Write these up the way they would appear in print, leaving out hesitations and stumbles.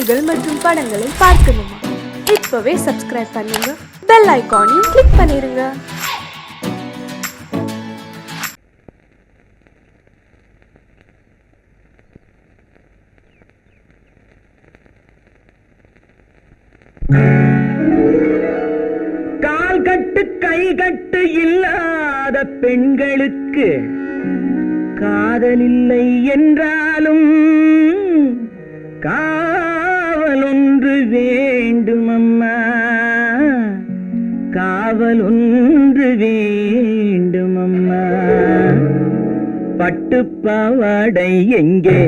செய்திகள் மற்றும் படங்களை பார்க்கணுமா? இப்பவே சப்ஸ்கிரைப் பண்ணுங்க, பெல் ஐகானையும் கிளிக் பண்ணிருங்க. கால் கட்டு கை கட்டு இல்லாத பெண்களுக்கு காதலில்லை என்றாலும் காவல் ஒன்று வேண்டும் அம்மா, காவல் ஒன்று வேண்டும் அம்மா. பட்டு பாவாடை எங்கே,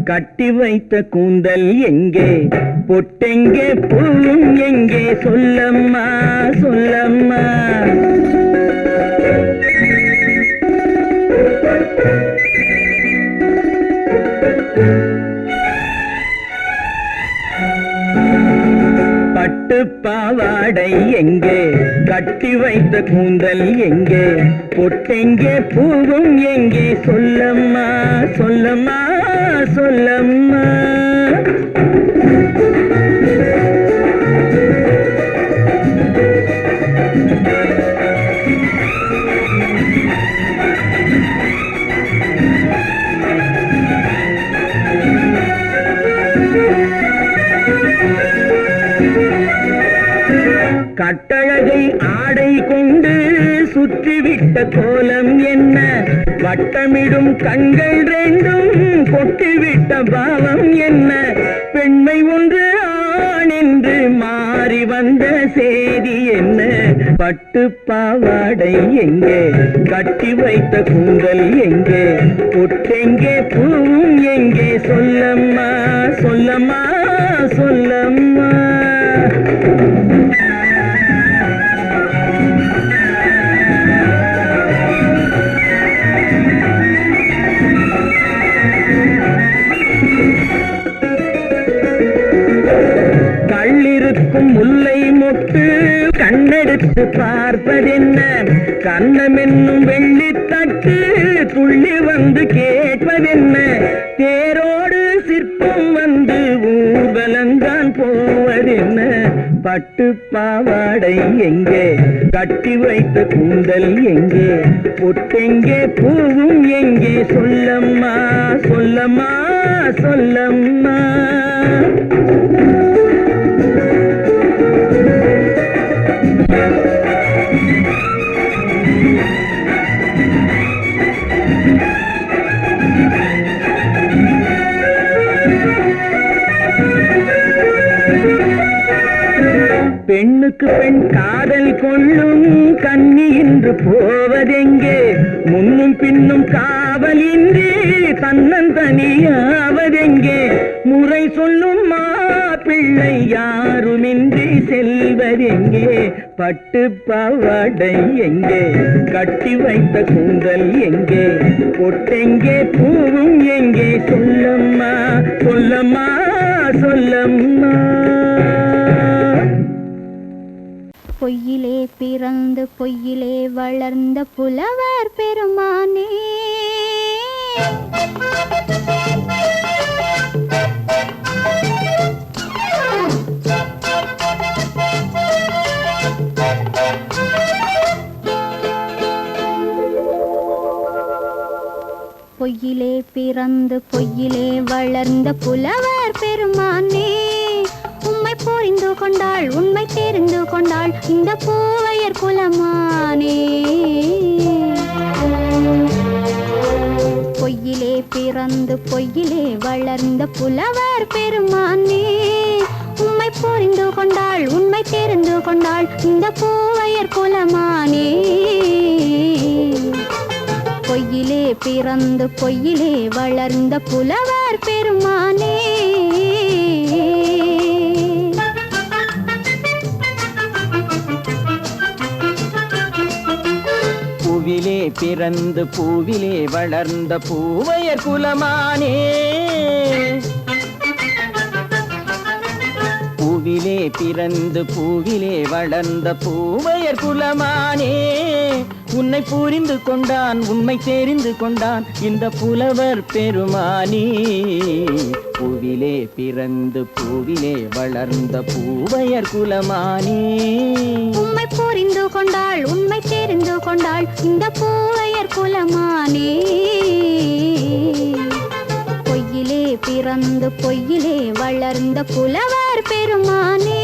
கட்டி வைத்த கூந்தல் எங்கே, பொட்டெங்கே பூவும் எங்கே, சொல்லம்மா சொல்லம்மா. பட்டு பாவாடை எங்கே, கட்டி வைத்த கூந்தல் எங்கே, பொட்டெங்கே பூவும் எங்கே, சொல்லம்மா சொல்லம்மா சொல்லம்மா. கட்டழகை ஆடை கொண்டு சுற்றிவிட்ட கோலம் என்ன, வட்டமிடும் கண்கள் ரெண்டும் கொட்டிவிட்ட பாவம் என்ன, பெண்மை ஒன்று ஆண் என்று மாறி வந்த செய்தி என்ன. பட்டு பாவாடை எங்கே, கட்டி வைத்த கூந்தல் எங்கே, பொட்டெங்கே பூவும் எங்கே, சொல்லம்மா சொல்லம்மா சொல்லம்மா. கள்ளிருக்கும் முல்லை மொட்டு கண்ணெடுத்து பார்ப்பதென்ன, கண்ணம் என்னும் வெள்ளித்தட்டு துள்ளி வந்து கேட்பதென்ன, தேரோடு சிற்பம் வந்து ஊர்வலங்கான் போவதென்ன. பட்டு பாவாடை எங்கே, கட்டி வைத்த கூந்தல் எங்கே, பொட்டெங்கே பூவும் எங்கே, சொல்லம்மா சொல்லம்மா சொல்லம்மா. பெண்ணுக்கு பெண் காதல் கொள்ளும் கன்னி என்று போவதெங்கே, முன்னும் பின்னும் காவலின்றி தன்னந்தனியாவதெங்கே, முறை சொல்லும் மாப்பிள்ளை யாருமின்றி செல்வதெங்கே. பட்டு பாவாடை எங்கே, கட்டி வைத்த கூந்தல் எங்கே, பொட்டெங்கே பூவும் எங்கே, சொல்லம்மா சொல்லம்மா சொல்லம்மா. பொய்யிலே பிறந்து பொய்யிலே வளர்ந்த புலவர் பெருமானே, பொய்யிலே பிறந்து பொய்யிலே வளர்ந்த புலவர் பெருமானே, உம்மை புரிந்து கொண்டாள் உண்மை தெரிந்து கொண்டாள் இந்த பூவையர் குலமானே. பொய்யிலே பிறந்து பொய்யிலே வளர்ந்த புலவர் பெருமானே, உம்மை புரிந்து கொண்டாள் உண்மை தெரிந்து கொண்டாள் இந்த பூவையர் குலமானே. பொய்யிலே பிறந்து பொய்யிலே வளர்ந்த புலவர் பெருமானே. பூவிலே பிறந்து பூவிலே வளர்ந்த பூவையர் குலமானே, பூவிலே பிறந்து பூவிலே வளர்ந்த பூவையர் குலமானே, உன்னை புரிந்து கொண்டான் உண்மை தெரிந்து கொண்டான் இந்த புலவர் பெருமானே. பூவிலே பிறந்து பூவிலே வளர்ந்த பூவையர் குலமானே. உம்மை புரிந்து கொண்டாள் உண்மை தெரிந்து கொண்டாள் இந்த பூவையர் குலமானே. பொய்யிலே பிறந்து பொய்யிலே வளர்ந்த புலவர் பெருமானே.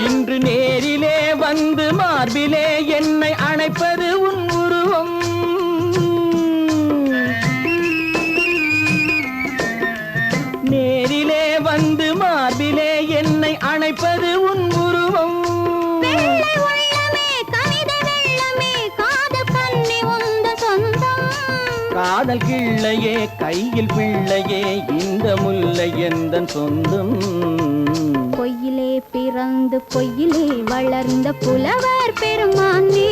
இன்று நேரிலே வந்து மார்பிலே என்னை அணைப்பது உன் உருவம். நேரிலே வந்து மார்பிலே என்னை அணைப்பது உன் உருவம். காதல் கிள்ளையே கையில் பிள்ளையே இந்த முல்லை எந்தன் சொந்தம். பொய்யிலே பிறந்து பொய்யிலே வளர்ந்த புலவர் பெருமானே.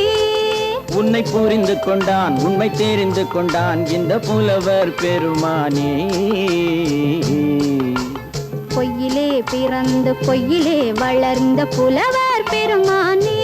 உன்னை புரிந்து கொண்டான் உண்மை தெரிந்து கொண்டான் இந்த புலவர் பெருமானே. பொய்யிலே பிறந்து பொய்யிலே வளர்ந்த புலவர் பெருமானே.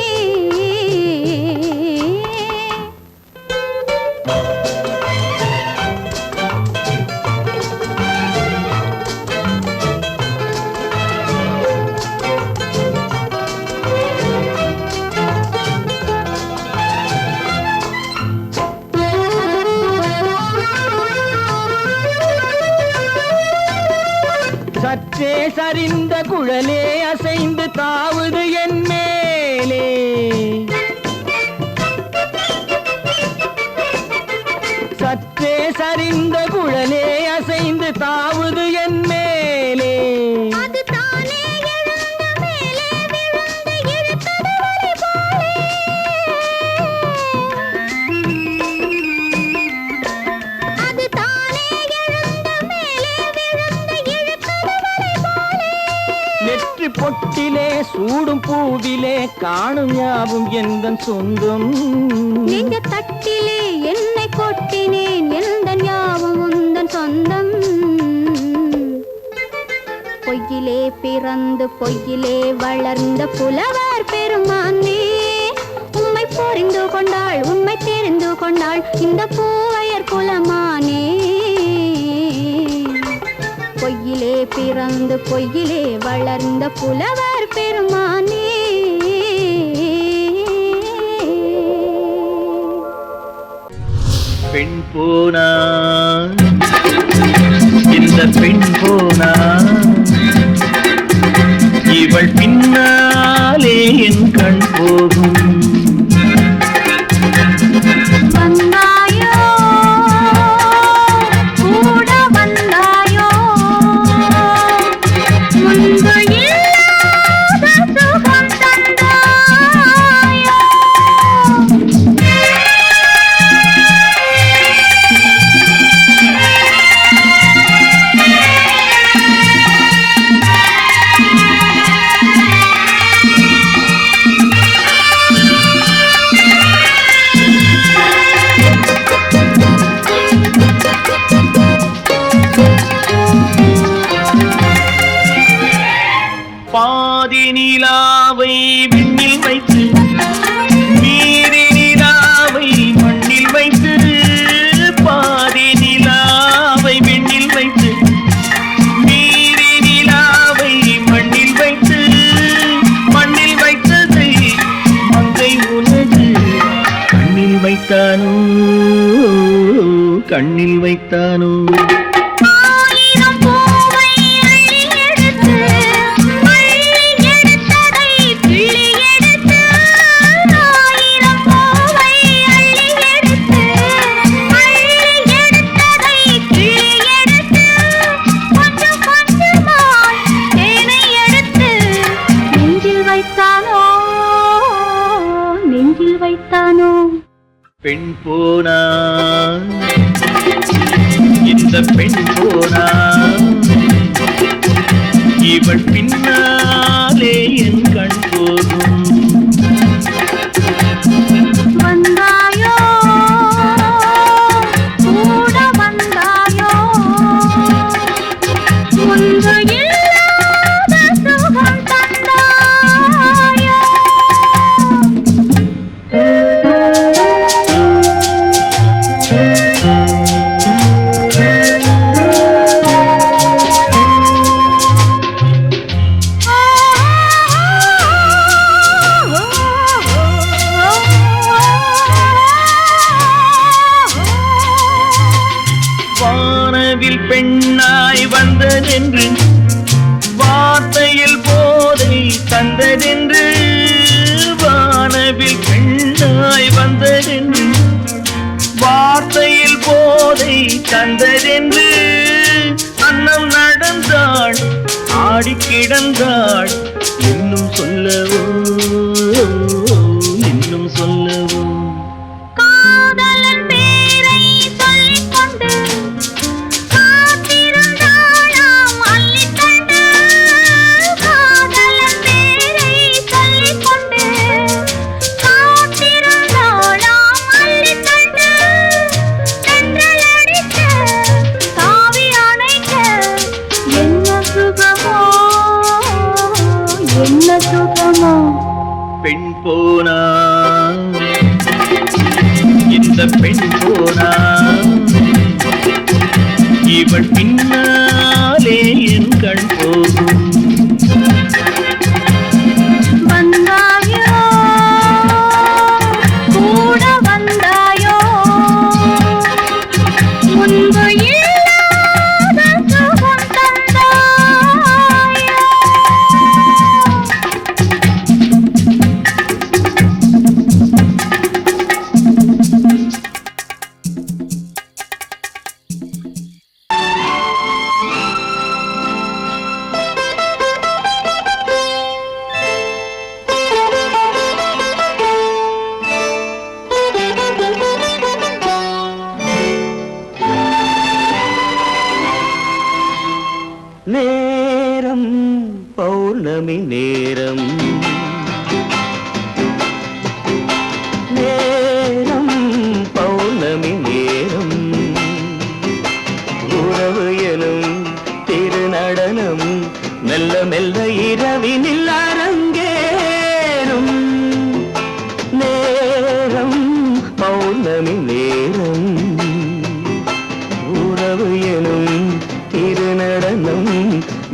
சற்றே சரிந்த குழலே அசைந்து தாவுது என் மேலே. சற்றே சரிந்த குழலே அசைந்து தாவுது என் மேலே. நெற்றி பொட்டிலே சூடும் பூவிலே காணும் யாவும் எந்தன் சொந்தம். நெஞ்ச தட்டிலே என்னை கொட்டினேன் எந்தன் யாவும் உந்தன் சொந்தம். பொய்யிலே பிறந்து பொய்யிலே வளர்ந்த புலவர் பெருமானே. உம்மை புரிந்து கொண்டாள் உண்மை தெரிந்து கொண்டாள் இந்த பூவையர் குலமானே. பொய்யிலே பிறந்து பொய்யிலே வளர்ந்த புலவர் பெருமானே. பெண் போனா இந்த பெண் போனா இவள் பின்னாலே என் கண் போகும். வந்தாயோ கூட வந்தாயோ முன்பு இல்லாத சுகம் தந்தாயோ. பாதி நிலாவை விண்ணில் வைத்து மீறி நிலாவை மண்ணில் வைத்து. பாதி நிலாவை விண்ணில் வைத்து மீறி நிலாவை மண்ணில் வைத்து. மண்ணில் வைத்ததை மங்கை உனது கண்ணில் வைத்தானோ கண்ணில் வைத்தானோ. பெண் போனா இந்த பெண் போனா இவள் பின்னாலே என் கண் போகும் வந்தாயோ கூட வந்தாயோ முன்பு இல்லாத சுகம் தந்தாயோ வானவில் பெண்ணாய் வந்ததென்று வார்த்தையில் போதை தந்ததென்று வானவில் பெண்ணாய் வந்ததென்று வார்த்தையில் போதை தந்ததென்று அன்னம் நடந்தாள் ஆடி கிடந்தாள் இன்னும் சொல்லவோ இன்னும் சொல்லவோ காதலன் பேரை சொல்லிக் கொண்டு காத்திருந்தாளாம் அள்ளித்தண்டு காதலன் பேரை சொல்லிக் கொண்டு காத்திருந்தாளாம் அள்ளித்தண்டு தென்றல் அடிக்க தாவி அணைக்க என்ன சுகமோ என்ன சுகமோ பெண் போனா இந்த பெண் போனா இவள் பின்னாலே என் கண் போகும் வந்தாயோ கூட வந்தாயோ முன்பு இல்லாத சுகம் தந்தாயோ நேரம் பௌர்ணமி நேரம் நேரம் பௌர்ணமி நேரம் உறவு எனும் திருநடனம் மெல்ல மெல்ல இரவினில் அரங்கேறும் நேரம் பௌர்ணமி நேரம் உறவு எனும் திருநடனம்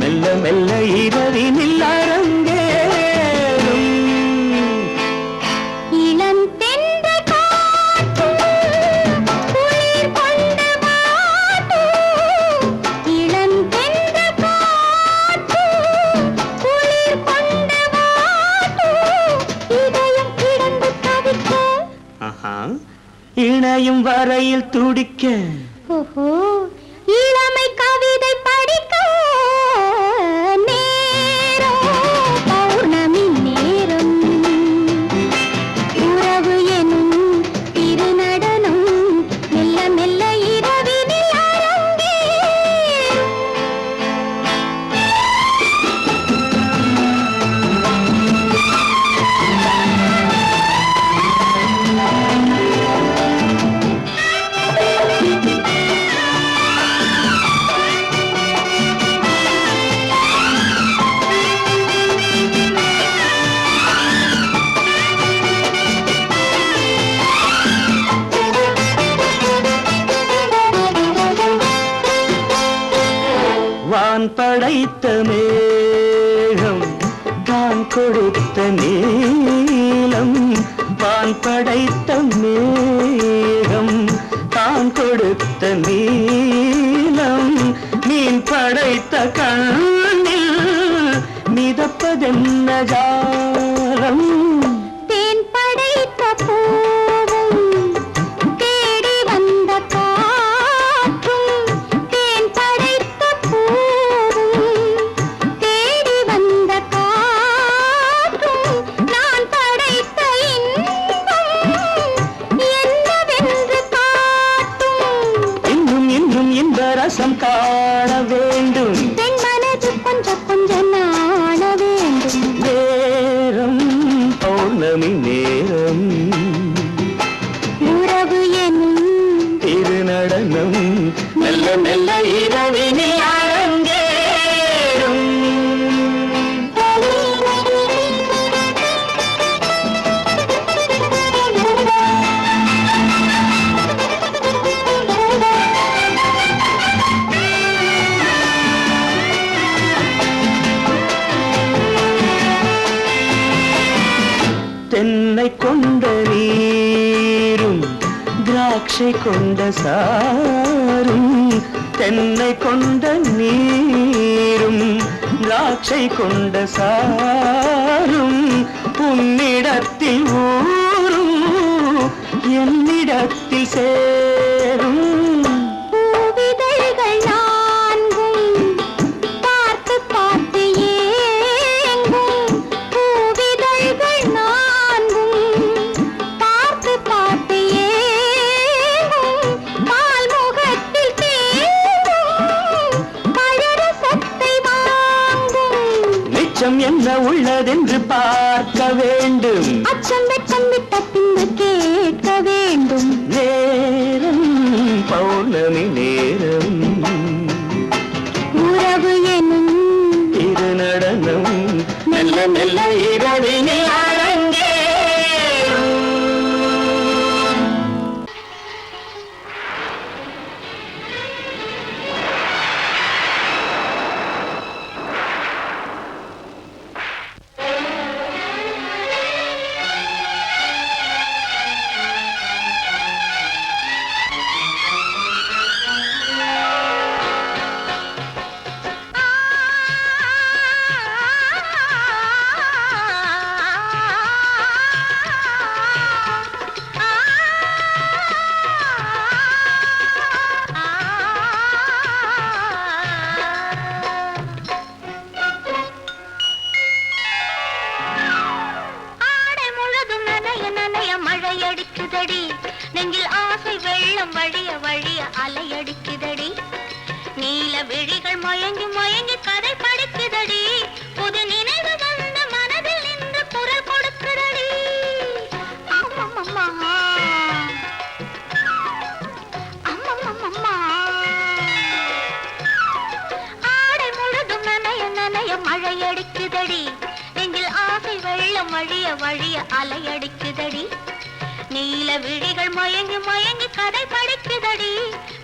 மெல்ல மெல்ல இரவினில் அரங்கேறும் இளம் தென்றல் காற்று குளிர் கொண்டு வாட்டும் இளம் தென்றல் காற்று குளிர் கொண்டு வாட்டும் இதயம் கிடந்து தவிக்க ஆஹா இணையும் வரையில் துடிக்க ஓஹோ இளமை கவிதை படிக்க நேரம் பௌர்ணமி நேரம் உறவு எனும் திருநடனம் மெல்ல மெல்ல இரவினில் அரங்கேறும் வான் படைத்த மேகம் தான் கொடுத்த நீலம் வான் படைத்த மேகம் தான் கொடுத்த நீலம் மீன் படைத்த கண்ணில் மிதப்பதென்ன ஜாலம் தேன் படைத்த பூவும் தேடி வந்த காற்றும் தேன் படைத்த பூவும் தேடி வந்த காற்றும் நான் படைத்த இன்பம் என்ன ரசம் காண வேண்டும். பெண் மனது கொஞ்சம் கொஞ்சம் நாண வேண்டும். நேரம் பௌர்ணமி நேரம், உறவு எனும் திருநடனம் மெல்ல மெல்ல இரவினில் அரங்கேறும். தென்னை கொண்ட நீரும் திராட்சை கொண்ட சாரும், தென்னை கொண்ட நீரும் திராட்சை கொண்ட சாரும், உன்னிடத்தில் ஊரும் என்னிடத்தில் சேரும். பூவிதழ்கள் நான்கும் பார்த்து பார்த்து ஏங்கும். பூவிதழ்கள் நான்கும் பார்த்து பார்த்து ஏங்கும். பால்முகத்தில் தேங்கும் பழரசத்தை வாங்கும். நிச்சம் என்ன உள்ளதென்று பார்க்க வேண்டும். அச்சம் வெச்சம் விட்ட பின்பு கேட்க வேண்டும். நேரம் பௌர்ணமி நேரம், உறவு எனும் திருநடனம் மெல்ல மெல்ல இரவினில் அரங்கேறும். ஆடை முழுதும் நனைய நனைய மழையடிக்குதடி. நெஞ்சில் ஆசை வெள்ளம் வழிய வழிய அலையடிக்குதடி. நீல விழிகள் மயங்கி மயங்கி கதை படிக்குதடி. புது நினைவு வந்த மனதில் நின்று குரல் கொடுக்குதடி. அம்மம்மம்மா, அம்மம்மம்மா. ஆடை முழுதும் நனைய நனைய மழையடிக்குதடி. நெஞ்சில் ஆசை வெள்ளம் வழிய வழிய அலையடிக்குதடி. நீல விழிகள் மயங்கி மயங்கி கதை படிக்குதடி.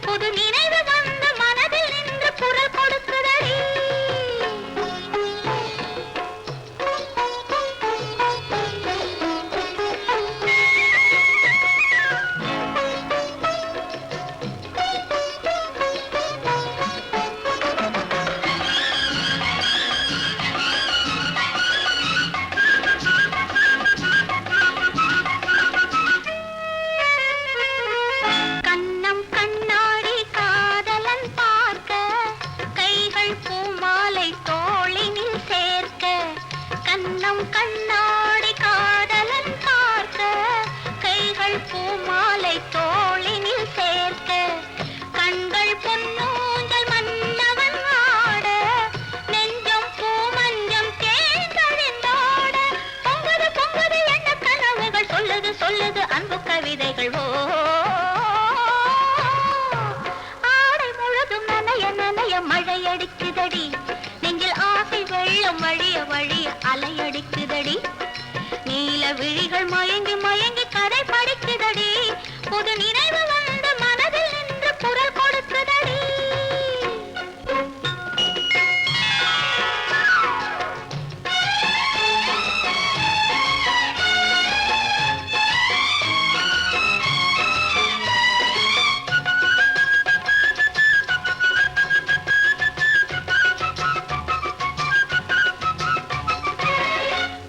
புது நினைவு வந்த மனதில் நின்று குரல் கொடுக்குதடி. கண்ணம் கண்ணாடி காதலன் பார்க்க, கைகள் பூமாலை தோளினில் சேர்க்க. கண்ணம் கண்ணாடி காதலன் பார்க்க, கைகள் பூமாலை தோளினில் சேர்க்க. கண்கள் பொன்னூஞ்சல் மன்னவன் ஆட, நெஞ்சம் பூமஞ்சம் தேர்ந்தழிந்தோட. பொங்குது பொங்குது எண்ண கனவுகள், சொல்லுது சொல்லுது அன்பு கவிதைகள். ஓ, ஆடை முழுதும் நனைய நனைய மழையடிக்குதடி. நெஞ்சில் ஆசை வெள்ளம் வழிய வழிய அலையடிக்குதடி. நீல விழிகள் மயங்கி மயங்கி கதை படிக்குதடி. புது நினைவு வந்த மனதில் நின்று குரல் கொடுக்குதடி.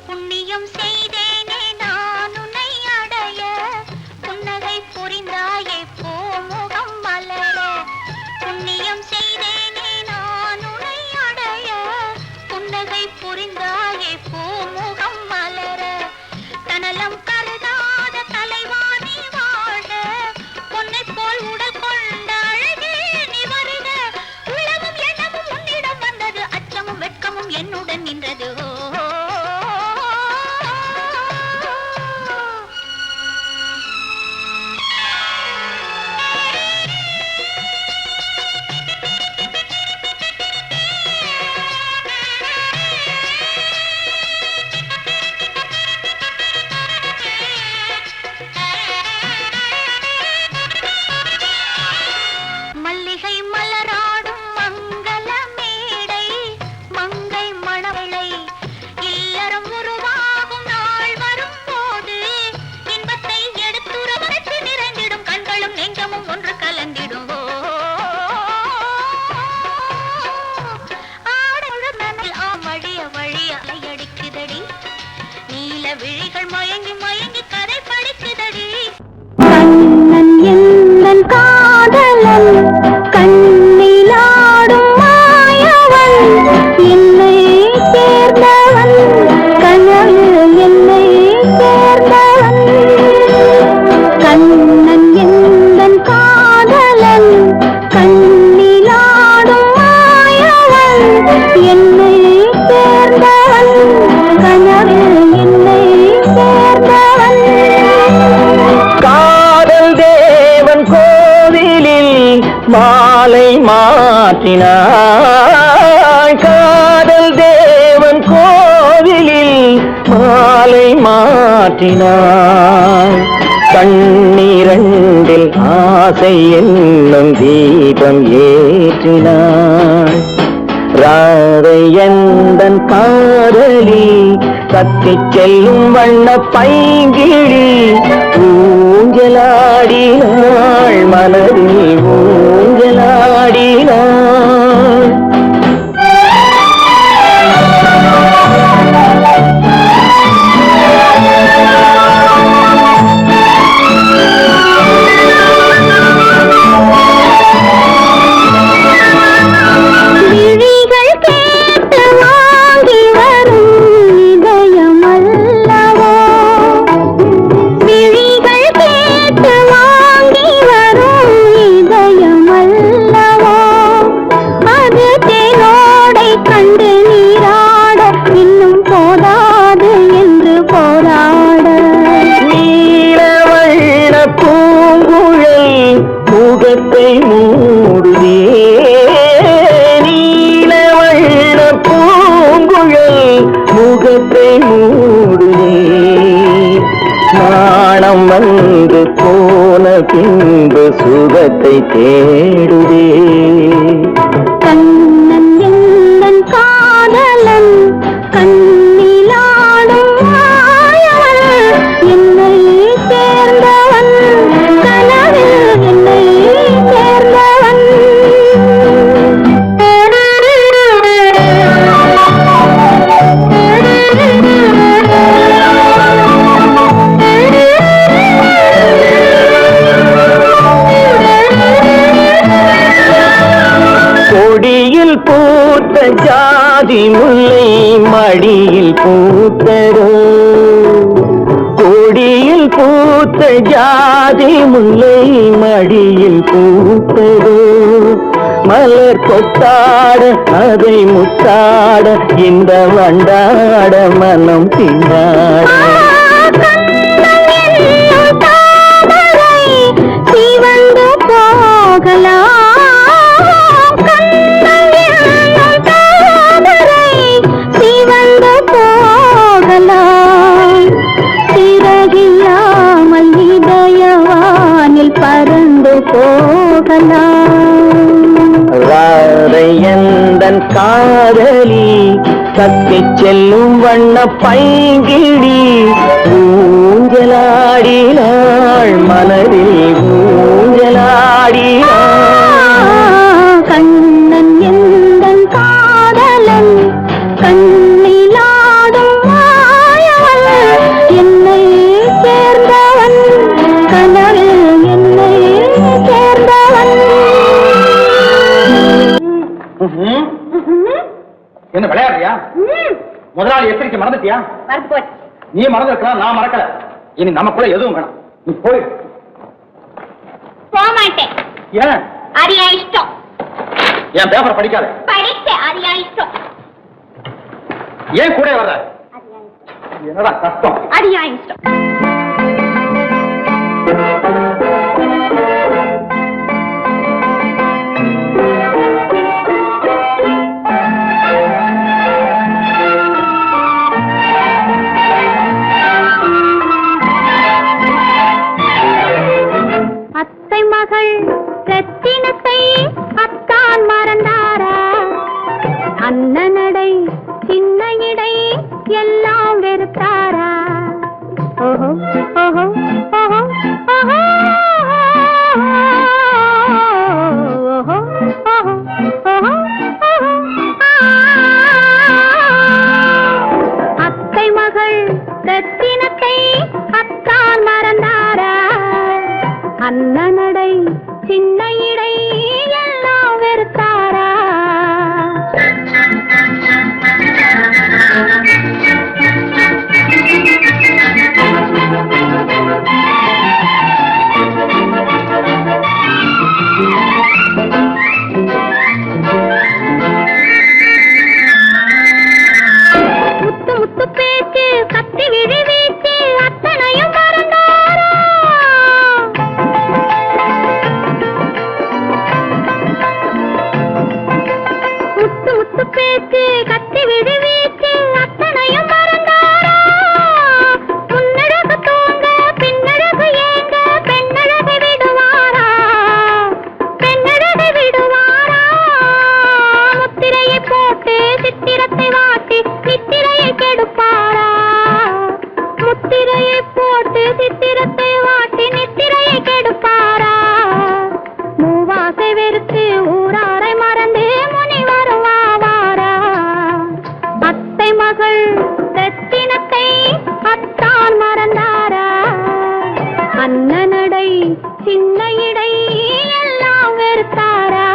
புண்ணியம் செய்தேனே நான் உன்னை அடைய. மாற்றினாள் காதல் தேவன் கோவிலில் மாலை மாற்றினாள் கண்ணீரண்டில் ஆசை என்னும் தீபம் ஏற்றினாள் ராதை எந்தன் காதலி கத்திச் செல்லும் வண்ண பைங்கிழி ஊஞ்சலாடினாள் மனதில் ஊஞ்சலாடினாள் வந்து போன பின்பு சுகத்தை தேடுதே கண்ணன் எந்தன் காதலன் கண்ணிலாடும் மாயவன் என்னை சேர்ந்தவன் கனவில் என்னை சேர்ந்தவன் கொடியில் பூத்த ஜாதி முல்லை மடியில் பூத்தரோ கொடியில் பூத்த ஜாதி முல்லை மடியில் பூத்தரோ மலர் கொத்தாட அதை முத்தாட இந்த வண்டாட மனம் பின்னாட சிவந்து போகலாம் சிறகில்லாமல் இதயவானில் பறந்து போகலாம் ராதை எந்தன் காதலி கத்திச் செல்லும் வண்ண பைங்கிழி ஊஞ்சலாடினாள் மனதில் ஊஞ்சலாடினாள் கண்ணன் எந்தன் காதலன் கண்ணிலாடும் மாயவன் என்னை சேர்ந்தவன் கனவில் என்னை சேர்ந்தவன் என்ன விளையாடுறியா? முதலாளி எச்சரிக்கை மறந்துட்டியா? மறந்து போச்சு. நீ மறந்துருக்கலாம், நான் மறக்கல. இனி நமக்குள்ள எதுவும் வேணாம், நீ போய். போக மாட்டேன். ஏன்? அது என் இஷ்டம். என் பேப்பர் படிக்காத. படித்தேன், அது என் இஷ்டம். ஏன் கூட வர்ற? என்னடா கஷ்டம்? அது என் இஷ்டம். அத்தை மகள் ரத்தினத்தை அத்தான் மறந்தாரா? அண்ணனடை சின்ன இடை எல்லாம் வெறுத்தாரா? ஓஹோ ஓஹோ ஓஹோ ஓஹோ ஓஹோ ஓஹோ ஓஹோ அத்தை மகள் ரத்தினத்தை அத்தான் மறந்தாரா? அண்ணனடை சின்ன இடை எல்லாம் வெறுத்தாரா? முத்து முத்து பேச்சு கத்தி விழி வீச்சு அத்தனையும் மறந்தாரா? நடை சின்ன இடை எல்லாம் வெறுத்தாரா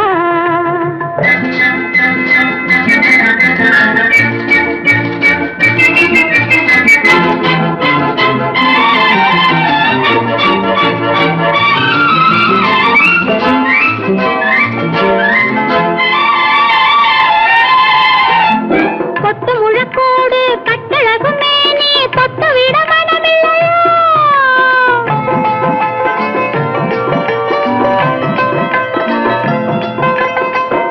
கொத்து முழக்கோடு கட்டழகும் மேனி தொட்டு விட மனமில்லையோ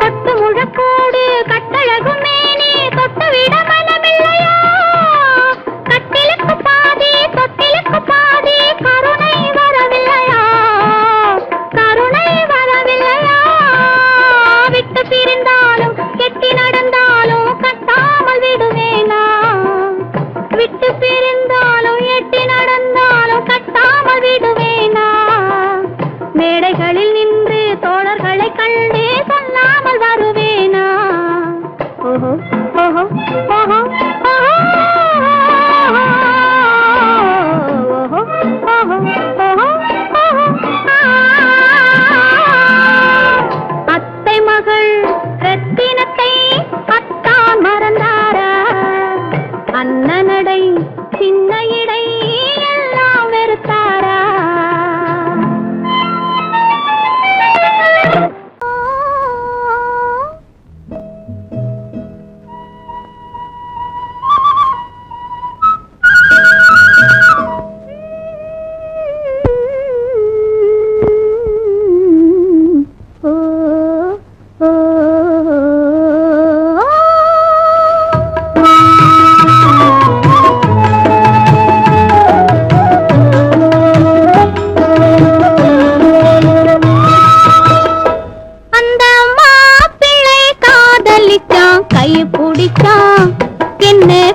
கொத்து முழக்கோடு கட்டழகும் மேனி தொட்டு விட மனமில்லையோ கட்டிலுக்கு பாதி தொட்டிலுக்கு பாதி கருணை வரவில்லையா கருணை வரவில்லையா விட்டு பிரிந்தாலும் கெட்டி நடந்தாலும் கட்டாமல் விடுவேனா விட்டு பிரிந்தாலும் எட்டி நடந்தாலும் கட்டாமல் விடுவேனா மேடைகளில் நின்று தோழர்களை கண்டு சொல்லாமல் வருவேனா ஓஹோ ஓஹோ ஓஹோ அத்தை மகள் ரத்தினத்தை அத்தான் மறந்தாரா அண்ணனடை சின்ன இடை எல்லாம் வெறுத்தாரா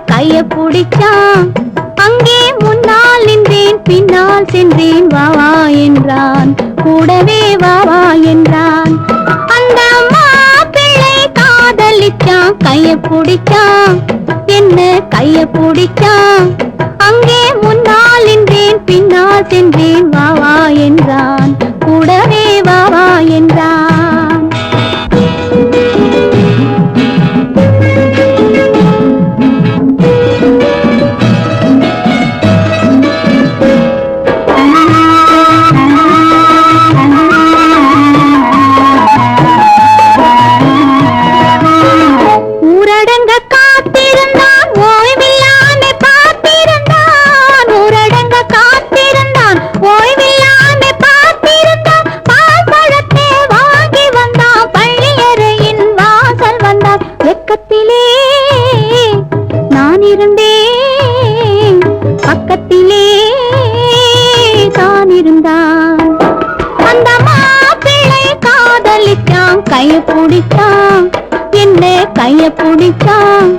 கைய பிடிச்சான் அங்கே முன்னால் நின்றேன் பின்னால் சென்றேன் வாவா என்றான் கூடவே வாவா என்றான் அந்த மாப்பிள்ளை காதலிச்சான் கைய பிடிச்சான் என்ன கைய பிடிச்சான் அங்கே முன்னால் நின்றேன் பின்னால் சென்றேன் வாவா என்றான் கூடவே வாவா என்றான் பக்கத்திலே தான் இருந்தான் அந்த மாப்பிள்ளை காதலிச்சான் கைய பிடிச்சான் என்ன கைய பிடிச்சான்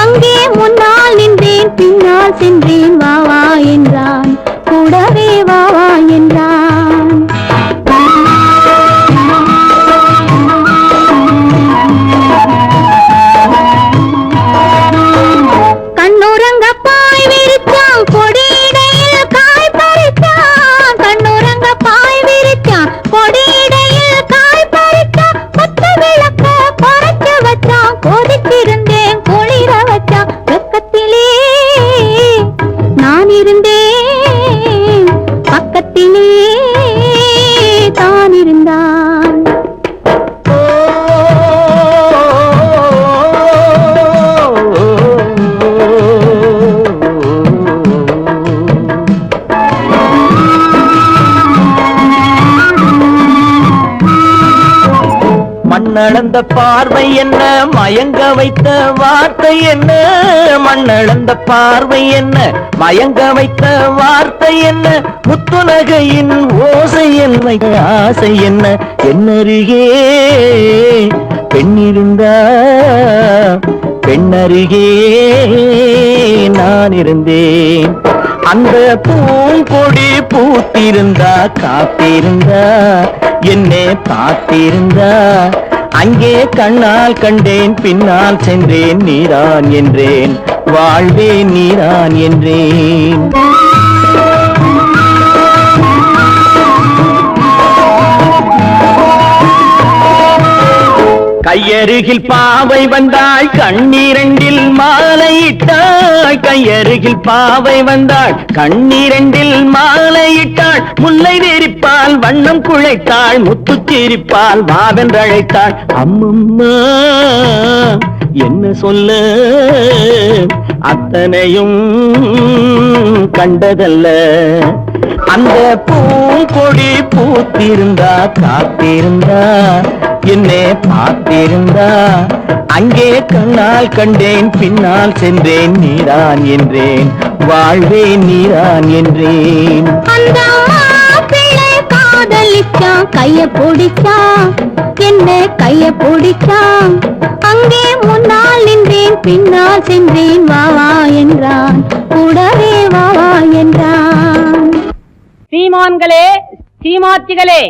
அங்கே முன்னால் நின்றேன் பின்னால் சென்றேன் வாவா என்றான் கூடவே வாவா என்றான் கண்ணுறங்க பாய் விரிச்சான் கொடியிடையில் காய் பறிச்சான் கண்ணுறங்க பாய் விரிச்சான் கொடியிடையில் காய் பறிச்சான் கொத்த விளக்க குறைச்சு வச்சான் கொதித்திருந்தேன் குளிர வச்சான் வெக்கத்திலே நான் இருந்தேன் பக்கத்திலே தான் இருந்தான் மண்ணளந்த பார்வை என்ன மயங்க வைத்த வார்த்தை என்ன மண்ணளந்த பார்வை என்ன மயங்க வைத்த வார்த்தை என்ன முத்துநகையின் ஓசை என்ன ஆசை என்ன என்னருகே பெண்ணிருந்தா பெண்ணருகே நான் இருந்தேன் அந்த பூங்கொடி பூத்திருந்தா காத்திருந்தா என்னை பார்த்திருந்தா அங்கே கண்ணால் கண்டேன் பின்னால் சென்றேன் நீதான் என்றேன் வாழ்வே நீதான் என்றேன் கையருகில் பாவை வந்தாள் கண்ணீரண்டில் மாலையிட்டாள் கையருகில் பாவை வந்தாள் கண்ணீரண்டில் மாலையிட்டாள் முல்லை நெறிப்பால் வண்ணம் குழைத்தாள் முத்து சிரிப்பால் வாவென்றழைத்தாள் அம்மம்மா என்ன சொல்ல அத்தனையும் கண்டதல்ல அந்த பூங்கொடி பூத்திருந்தா காத்திருந்தா என்னை பார்த்திருந்தா அங்கே கண்ணால் கண்டேன் பின்னால் சென்றேன் நீதான் என்றேன் வாழ்வேன் நீதான் என்றேன் அந்த பிள்ளை காதலிச்சான் கைய பிடிச்சான் என்ன கைய பிடிச்சான் அங்கே முன்னால் நின்றேன் பின்னால் சென்றேன் வா வா என்றான் கூடவே வா வா என்றான். சீமான்களே சீமாத்திகளே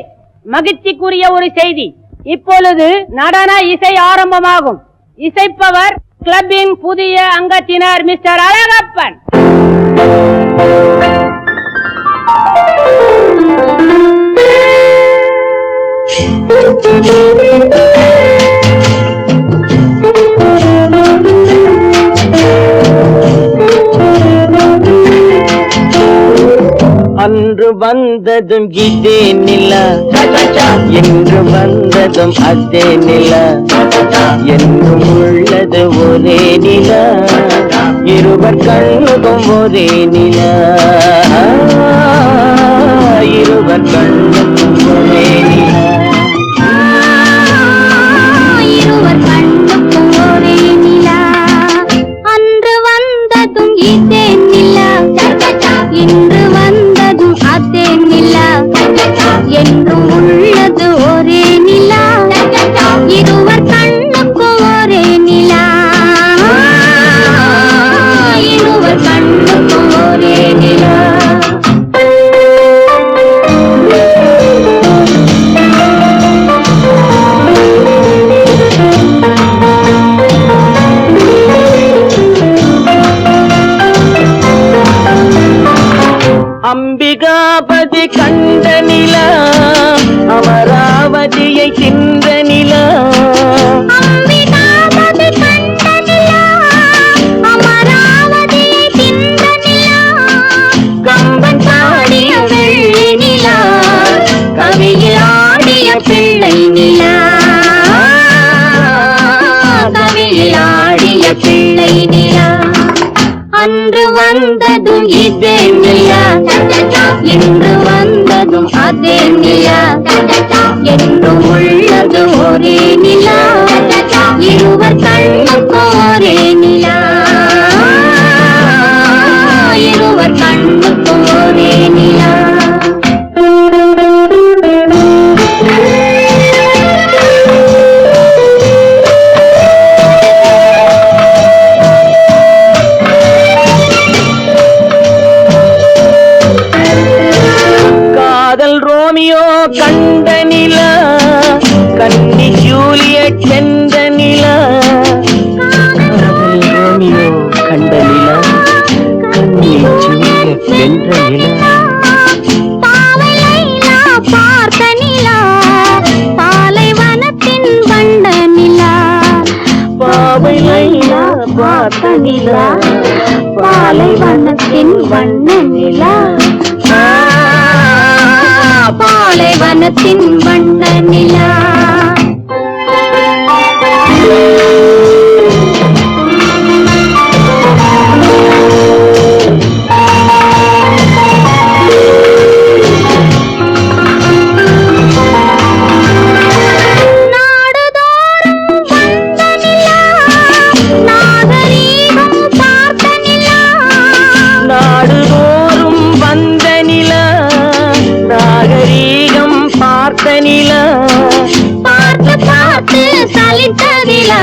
மகிழ்ச்சிக்குரிய ஒரு செய்தி. இப்பொழுது நடன இசை ஆரம்பமாகும். இசைப்பவர் கிளப்பின் புதிய அங்கத்தினர் மிஸ்டர் அழகப்பன். அன்று வந்ததும் இதே நிலா என்று வந்ததும் அதே நிலா என்றும் உள்ளது ஒரே நிலா இருவர் கண்ணுக்கும் ஒரே நிலா இருவர் கண்ணுக்கும் ஒரே நிலா இருவர் கண்ணுக்கும் ஒரே நிலா அன்று வந்ததும் இதே நிலா இன்று வந்ததும் அதே நிலா என்றும் உள்ளது ஒரே நிலா இருவர் கண்ணுக்கும் ஒரே நிலா இருவர் கண்ணுக்கும் ஒரே நிலா. அம்பிகாபதி கண்ட நிலா அமராவதியை தின்ற நிலா அம்பிகாபதி கண்ட நிலா அமராவதியை தின்ற நிலா கம்பன் பாடிய வெள்ளி நிலா கவியில் ஆடிய பிள்ளை நிலா கவியில் ஆடிய பிள்ளை நிலா அன்று வந்ததும் இதே நிலா இன்று வந்ததும் அதே நிலா என்றும் உள்ளது ஒரே நிலா இருவர் கண்ணுக்கும் ஒரே நிலா இருவர் கண்ணுக்கும் ஒரே நிலா. ரோமியோ கண்ட நிலா கன்னி ஜூலியட் சென்ற நிலா ரோமியோ கண்ட நிலா கன்னி ஜூலியட் வென்ற நிலா பாவை லைலா பார்த்த நிலா பாலைவனத்தின் வண்ட நிலா பாவை லைலா பார்த்த நிலா பாலைவனத்தின் வண்ண நிலா பாலைவனத்தின் வண்ண நிலா. பார்த்து பார்த்து சலித்த நிலா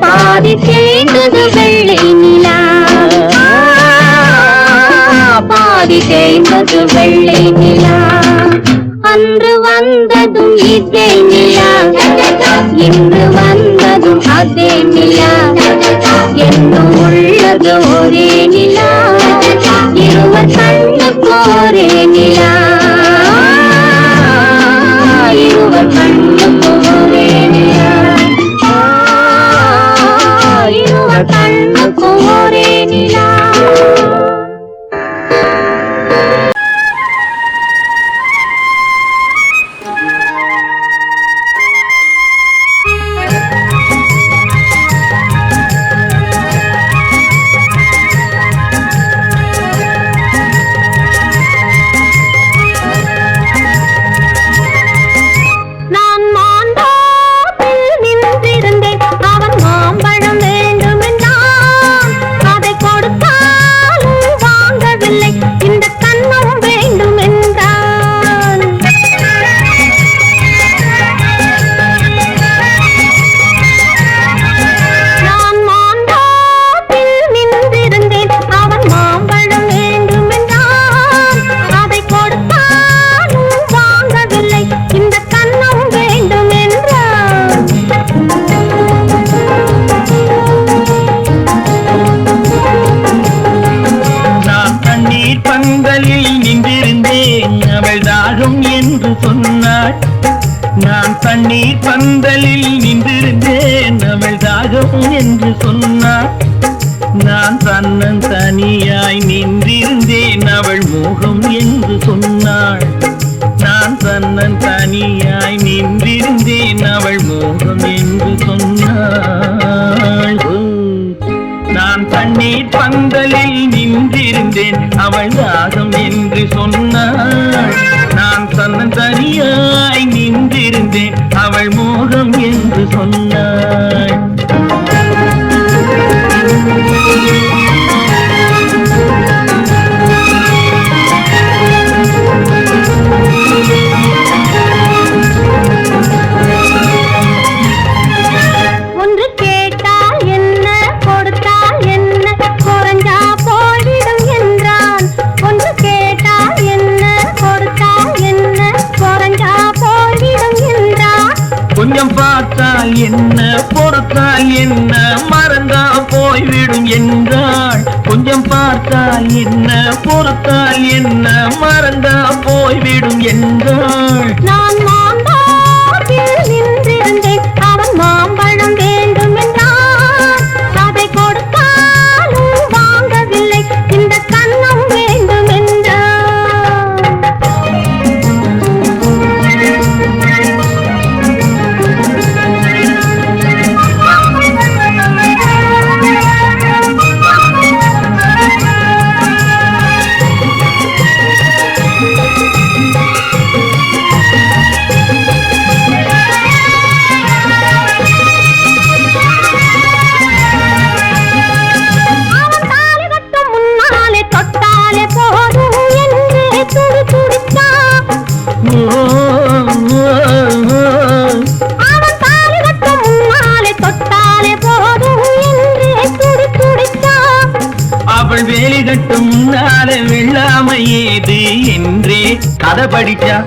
பாதி தேய்ந்தது வெள்ளை நிலா பாதி தேய்ந்தது வெள்ளை நிலா அன்று வந்ததும் இதே நிலா இன்று வந்ததும் அதே நிலா என்னும் உள்ளது ஒரே நிலா இருவர் கண்ணுக்கு ஒரே நிலா இருவர் கண்ணுக்கு ஒரே நிலா. என்று சொன்னாள். நான் தண்ணீர் பந்தலில் நின்றிருந்தேன் அவள் தாகம் என்று சொன்னாள். நான் தன்னன் தனியாய் நின்றிருந்தேன் அவள் மோகம் என்று சொன்னாள். நான் தன்னன் தனியாய் நின்றிருந்தேன் அவள் மோகம் என்று சொன்னாள். நான் தண்ணீர் பந்தலில் நின்றிருந்தேன் அவள் தாகம் என்று சொன்னாள். நான் தன்னன் தனியாய் நின்றிருந்தேன் அவள் மோகம் என்று சொன்னாள். ஒன்று கேட்டால் என்ன கொடுத்தால் என்ன குறைஞ்சா போய்விடும் என்றான். ஒன்று கேட்டால் என்ன கொடுத்தால் என்ன குறைஞ்சா போய்விடும் என்றான். கொஞ்சம் பார்த்தால் என்ன பொறுத்தால் என்ன மறந்தா போய்விடும் என்றாள். கொஞ்சம் பார்த்தால் என்ன பொறுத்தால் என்ன மறந்தா போய்விடும் என்றாள். நான் மாம்பழத்தில் நின்றிருந்தேன் அவன் மாம்பழம் வேண்டும் என்றான். அதை கொடுத்தாலும் வாங்கவில்லை இந்த கண்ணம் வேண்டும் என்றான். அவன் தாலி கட்டும் முன்னாலே தொட்டாலே போதும் என்று துடி துடித்தான். அவன் தாலி கட்டும் முன்னாலே தொட்டாலே போதும் என்று துடி துடித்தான். அவள் வேலி கட்டும் முன்னால வெள்ளாமை ஏது என்றே கதை படிச்சா.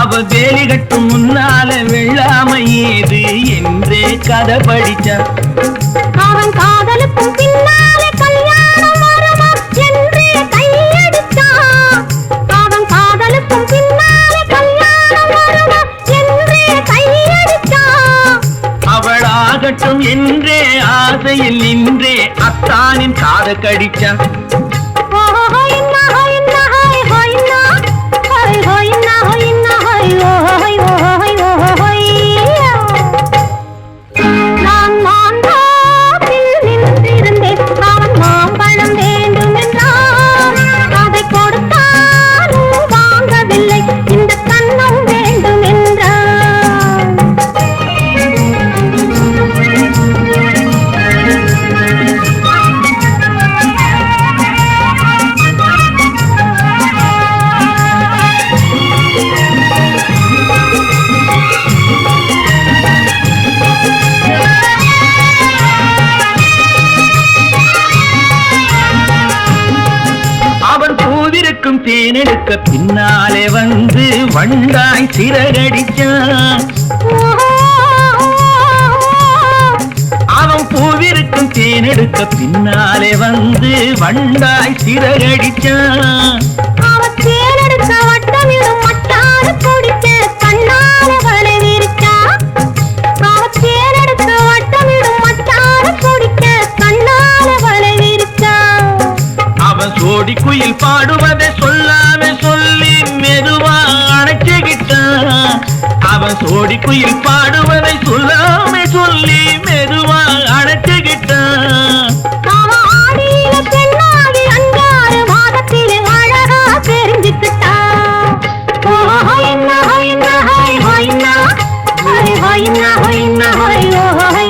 அவள் வேலி கட்டும் முன்னால வெள்ளாமை ஏது என்றே கதை படிச்சா. அவன் காதலுக்கும் பின்னாலே கல்யாணம் வருமா என்றே கையடித்தான். அவன் காதலுக்கும் பின்னாலே கல்யாணம் வருமா என்றே கையடித்தான். அவள் ஆகட்டும் என்றே ஆசையில் நின்றே அத்தானின் காதை கடிச்சா. நான் மாம்பழத்தில் நின்றிருந்தேன் அவன் மாம்பழம் வேண்டும் என்றான். அதை கொடுத்தாலும் வாங்கவில்லை இந்த கண்ணம் வேண்டும் என்றான். அவன் பூவிருக்கும் தேனெடுக்க பின்னாலே வந்து வண்டாய் சிறகடிச்சான். அவன் பூவிருக்கும் தேனெடுக்க பின்னாலே வந்து வண்டாய் சிறகடிச்சான். அவன் தேனெடுக்க வட்டமிடும் மட்டாறு குடிக்க கண்ணால வலை விரிச்சான். அவன் தேனெடுக்க வட்டமிடும் மட்டாறு குடிக்க கண்ணால வலை விரிச்சான். அவன் சோடி குயில் பாடுவதை சொல்லாம சொல்லி மெதுவா அணைச்சுக்கிட்டான். அவன் சோடி குயில் பாடுவதை சொல்லாம சொல்லி மெதுவா அணைச்சுக்கிட்டான். அவன் ஆடியில பெண்ணாகி 5-6 மாதத்திலே அழகா தெரிஞ்சுக்கிட்டான். ஹொய்னா ஹொய்னா ஹொய் ஹொய்னா ஹொய் ஹொய்னா ஹொய்னா ஹொய் ஹொய்